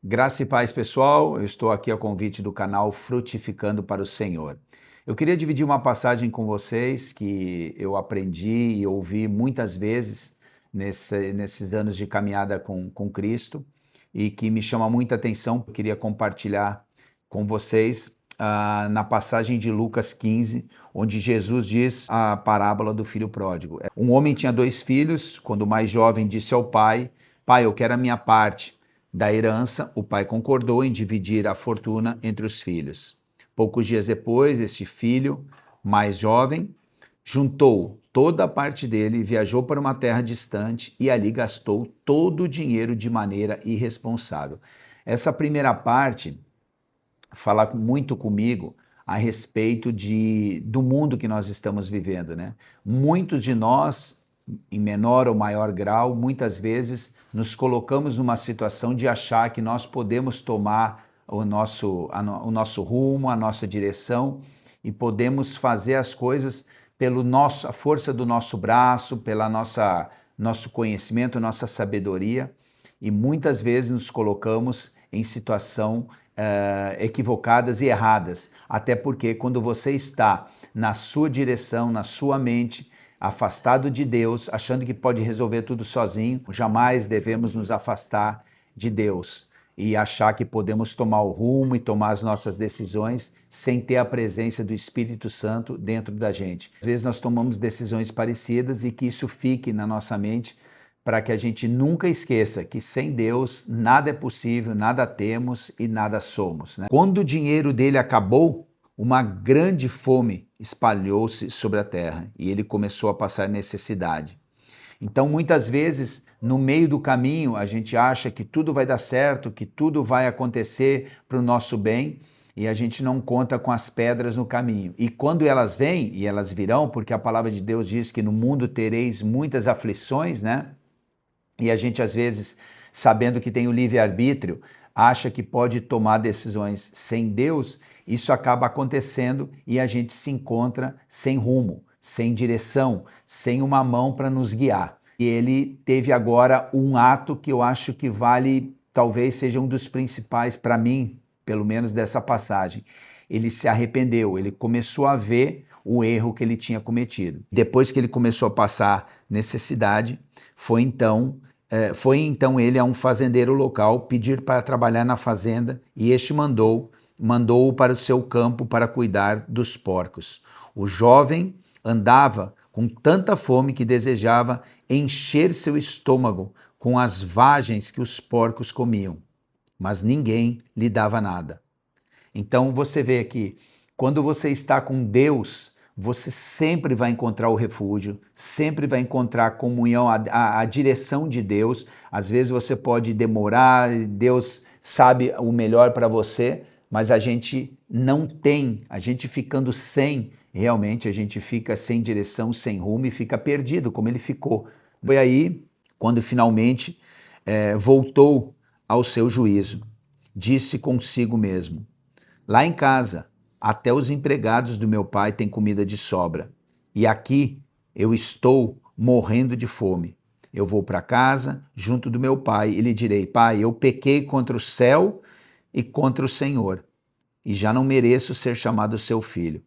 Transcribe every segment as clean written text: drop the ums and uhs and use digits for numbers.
Graça e paz, pessoal. Eu estou aqui a convite do canal Frutificando para o Senhor. Eu queria dividir uma passagem com vocês que eu aprendi e ouvi muitas vezes nesses anos de caminhada com Cristo e que me chama muita atenção. Eu queria compartilhar com vocês na passagem de Lucas 15, onde Jesus diz a parábola do filho pródigo. Um homem tinha 2 filhos. Quando o mais jovem disse ao pai: "Pai, eu quero a minha parte da herança", o pai concordou em dividir a fortuna entre os filhos. Poucos dias depois, este filho mais jovem juntou toda a parte dele, viajou para uma terra distante e ali gastou todo o dinheiro de maneira irresponsável. Essa primeira parte fala muito comigo a respeito do mundo que nós estamos vivendo, né? Muitos de nós, em menor ou maior grau, muitas vezes nos colocamos numa situação de achar que nós podemos tomar o nosso rumo, a nossa direção e podemos fazer as coisas a força do nosso braço, pela nosso conhecimento, nossa sabedoria, e muitas vezes nos colocamos em situação equivocadas e erradas, até porque quando você está na sua direção, na sua mente, afastado de Deus, achando que pode resolver tudo sozinho, jamais devemos nos afastar de Deus e achar que podemos tomar o rumo e tomar as nossas decisões sem ter a presença do Espírito Santo dentro da gente. Às vezes nós tomamos decisões parecidas e que isso fique na nossa mente para que a gente nunca esqueça que sem Deus nada é possível, nada temos e nada somos, né? Quando o dinheiro dele acabou, uma grande fome espalhou-se sobre a terra e ele começou a passar necessidade. Então, muitas vezes, no meio do caminho, a gente acha que tudo vai dar certo, que tudo vai acontecer para o nosso bem, e a gente não conta com as pedras no caminho. E quando elas vêm, e elas virão, porque a palavra de Deus diz que no mundo tereis muitas aflições, né? E a gente, às vezes, sabendo que tem o livre-arbítrio, acha que pode tomar decisões sem Deus, isso acaba acontecendo e a gente se encontra sem rumo, sem direção, sem uma mão para nos guiar. E ele teve agora um ato que eu acho que talvez seja um dos principais para mim, pelo menos dessa passagem. Ele se arrependeu, ele começou a ver o erro que ele tinha cometido. Depois que ele começou a passar necessidade, foi então ele a um fazendeiro local pedir para trabalhar na fazenda, e este mandou-o para o seu campo para cuidar dos porcos. O jovem andava com tanta fome que desejava encher seu estômago com as vagens que os porcos comiam, mas ninguém lhe dava nada. Então você vê que quando você está com Deus, você sempre vai encontrar o refúgio, sempre vai encontrar a comunhão, a direção de Deus. Às vezes você pode demorar, Deus sabe o melhor para você, mas a gente não tem, a gente ficando realmente a gente fica sem direção, sem rumo e fica perdido, como ele ficou. Foi aí, quando finalmente voltou ao seu juízo, disse consigo mesmo: "Lá em casa, até os empregados do meu pai têm comida de sobra, e aqui eu estou morrendo de fome. Eu vou para casa, junto do meu pai, e lhe direi: Pai, eu pequei contra o céu e contra o Senhor, e já não mereço ser chamado seu filho.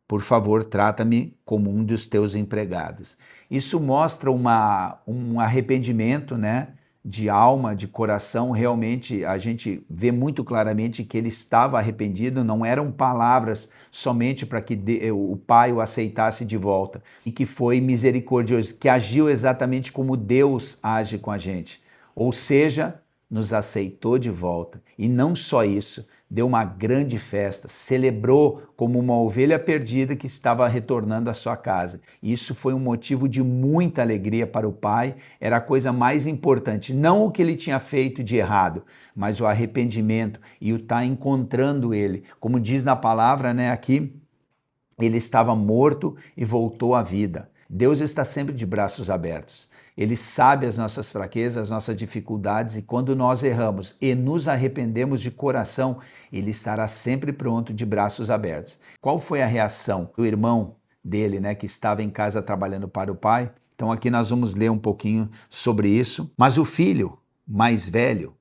Por favor, trata-me como um dos teus empregados." Isso mostra um arrependimento, né? De alma, de coração. Realmente a gente vê muito claramente que ele estava arrependido, não eram palavras somente para que o pai o aceitasse de volta, e que foi misericordioso, que agiu exatamente como Deus age com a gente, ou seja, nos aceitou de volta. E não só isso, deu uma grande festa, celebrou como uma ovelha perdida que estava retornando à sua casa. Isso foi um motivo de muita alegria para o pai, era a coisa mais importante, não o que ele tinha feito de errado, mas o arrependimento e o estar encontrando ele. Como diz na palavra, né, aqui, ele estava morto e voltou à vida. Deus está sempre de braços abertos. Ele sabe as nossas fraquezas, as nossas dificuldades, e quando nós erramos e nos arrependemos de coração, ele estará sempre pronto, de braços abertos. Qual foi a reação do irmão dele, né, que estava em casa trabalhando para o pai? Então aqui nós vamos ler um pouquinho sobre isso. Mas o filho mais velho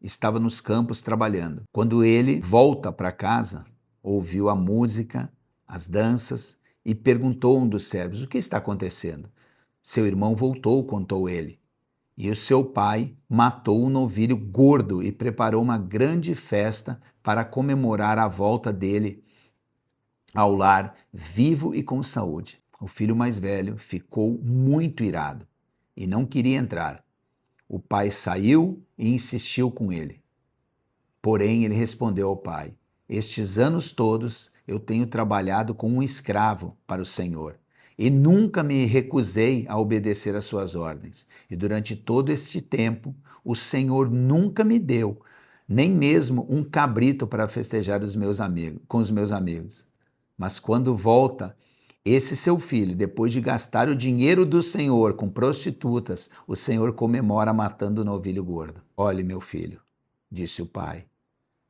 estava nos campos trabalhando. Quando ele volta para casa, ouviu a música, as danças e perguntou a um dos servos: o que está acontecendo? Seu irmão voltou, contou ele. E o seu pai matou um novilho gordo e preparou uma grande festa para comemorar a volta dele ao lar, vivo e com saúde. O filho mais velho ficou muito irado e não queria entrar. O pai saiu e insistiu com ele. Porém, ele respondeu ao pai: estes anos todos eu tenho trabalhado como um escravo para o Senhor e nunca me recusei a obedecer às suas ordens. E durante todo este tempo, o Senhor nunca me deu nem mesmo um cabrito para festejar com os meus amigos. Mas quando volta esse seu filho, depois de gastar o dinheiro do Senhor com prostitutas, o Senhor comemora matando o novilho gordo. Olhe, meu filho, disse o pai,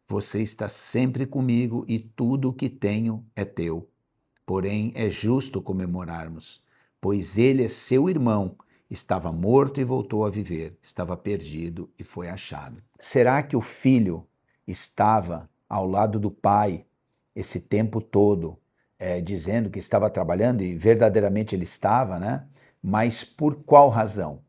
você está sempre comigo e tudo o que tenho é teu. Porém, é justo comemorarmos, pois ele é seu irmão. Estava morto e voltou a viver. Estava perdido e foi achado. Será que o filho estava ao lado do pai esse tempo todo, dizendo que estava trabalhando, e verdadeiramente ele estava, né? Mas por qual razão?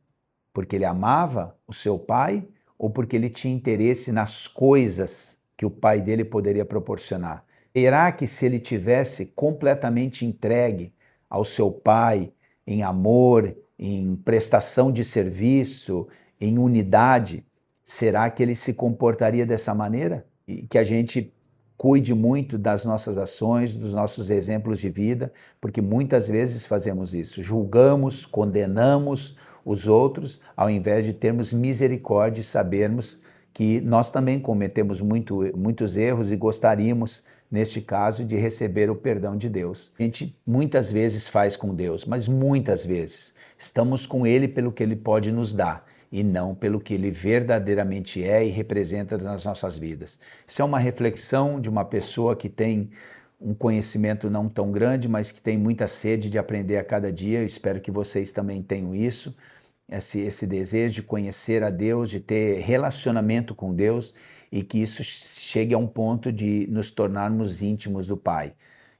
Porque ele amava o seu pai ou porque ele tinha interesse nas coisas que o pai dele poderia proporcionar? Será que se ele tivesse completamente entregue ao seu pai em amor, em prestação de serviço, em unidade, será que ele se comportaria dessa maneira? E que a gente cuide muito das nossas ações, dos nossos exemplos de vida, porque muitas vezes fazemos isso, julgamos, condenamos os outros, ao invés de termos misericórdia e sabermos que nós também cometemos muitos erros e gostaríamos, neste caso, de receber o perdão de Deus. A gente muitas vezes faz com Deus, mas muitas vezes estamos com Ele pelo que Ele pode nos dar e não pelo que Ele verdadeiramente é e representa nas nossas vidas. Isso é uma reflexão de uma pessoa que tem um conhecimento não tão grande, mas que tem muita sede de aprender a cada dia. Eu espero que vocês também tenham isso, esse desejo de conhecer a Deus, de ter relacionamento com Deus e que isso chegue a um ponto de nos tornarmos íntimos do Pai.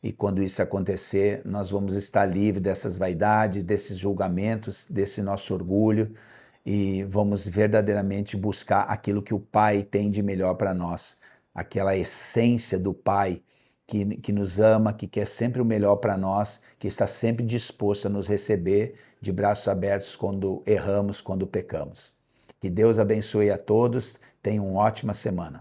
E quando isso acontecer, nós vamos estar livres dessas vaidades, desses julgamentos, desse nosso orgulho e vamos verdadeiramente buscar aquilo que o Pai tem de melhor para nós, aquela essência do Pai que nos ama, que quer sempre o melhor para nós, que está sempre disposto a nos receber de braços abertos quando erramos, quando pecamos. Que Deus abençoe a todos, tenham uma ótima semana.